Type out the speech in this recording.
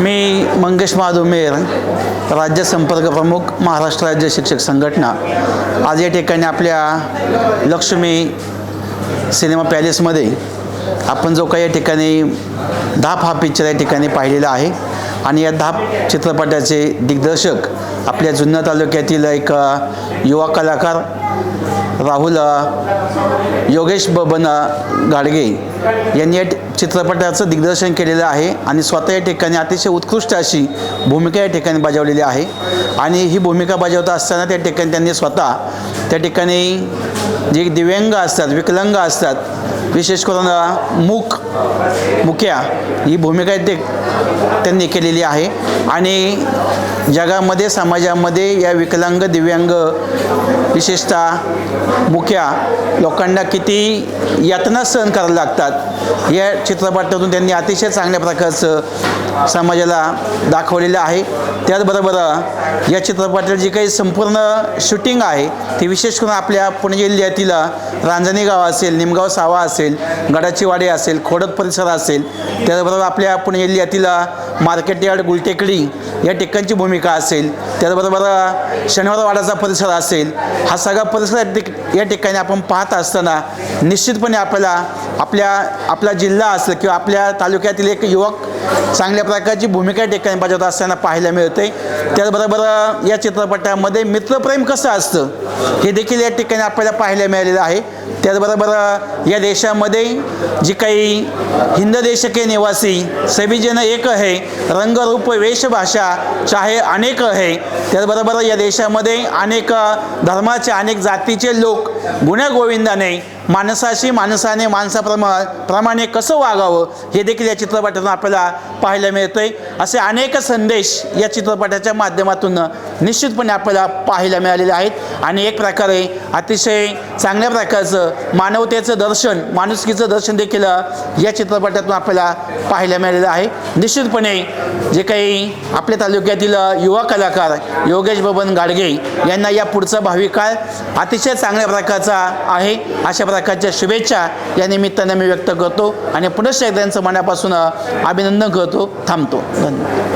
मी मंगेश महादेव मेहर, राज्य संपर्क प्रमुख, महाराष्ट्र राज्य शिक्षक संघटना। आज या ठिकाणी आपल्या लक्ष्मी सिनेमा पॅलेसमध्ये आपण जो काही या ठिकाणी धाप हा पिक्चर या ठिकाणी पाहिलेला आहे आणि या धाप चित्रपटाचे दिग्दर्शक आपल्या जुन्नर तालुक्यातील एक युवा कलाकार राहुल योगेश बबन गाडगे यांनी या चित्रपटाचं दिग्दर्शन केलेलं आहे आणि स्वतः या ठिकाणी अतिशय उत्कृष्ट अशी भूमिका या ठिकाणी बजावलेली आहे। आणि ही भूमिका बजावत असताना त्या ठिकाणी त्यांनी स्वतः त्या ठिकाणी जे दिव्यांग असतात, विकलांग असतात, विशेष करून मुक्या ही भूमिका त्यांनी केलेली आहे। आणि जगामध्ये, समाजामध्ये या विकलांग, दिव्यांग, विशेषतः मुक्या लोकांना किती यातना सहन करायला लागतात या चित्रपटातून त्यांनी अतिशय चांगल्या प्रकारचं समाजाला दाखवलेलं आहे। त्याचबरोबर या चित्रपटाची जी काही संपूर्ण शूटिंग आहे ती विशेष करून आपल्या पुणे जिल्ह्यातील रांजणी गाव असेल, निमगाव सावा असेल, गडाची वाडी असेल, खोडद परिसर असेल, त्याचबरोबर आपल्या पुणे जिल्ह्यातील मार्केट यार्ड, गुलटेकडी या ठिकाणची भूमिका असेल, त्याचबरोबर शनिवारवाडाचा परिसर असेल, हा सगळा परिसर या ठिकाणी आपण पाहत असताना निश्चितपणे आपला जिल्हा असेल किंवा आपल्या तालुक्यातील एक युवक चांगल्या प्रकारची भूमिका या ठिकाणी बजावत असताना पाहायला मिळते। त्याचबरोबर या चित्रपटामध्ये मित्रप्रेम कसं असतं हे देखील या ठिकाणी आपल्याला पाहायला मिळालेलं आहे। त्याचबरोबर या देशामध्ये जी काही हिंद देश के निवासी सभी जन एक है, रंग रूप वेशभाषा चाहे अनेक है। त्याचबरोबर या देशामध्ये अनेक धर्माचे, अनेक जातीचे लोक गुण्यागोविंदाने माणसाने माणसाप्रमाणे कसं वागावं हे देखील या चित्रपटातून आपल्याला पाहायला मिळतंय। असे अनेक संदेश या चित्रपटाच्या माध्यमातून निश्चितपणे आपल्याला पाहायला मिळालेले आहेत आणि एक प्रकारे अतिशय चांगल्या प्रकारचं मानवतेचं दर्शन, माणुसकीचं दर्शन देखील या चित्रपटातून आपल्याला पाहायला मिळालेलं आहे। निश्चितपणे जे काही आपल्या तालुक्यातील युवा कलाकार योगेश बबन गाडगे यांना या पुढचा भावी काळ अतिशय चांगल्या प्रकारचा आहे, अशा प्रकारच्या शुभेच्छा या निमित्ताने मी व्यक्त करतो आणि पुनश्च एकदा त्यांचं मनापासून अभिनंदन करतो। थांबतो। धन्यवाद।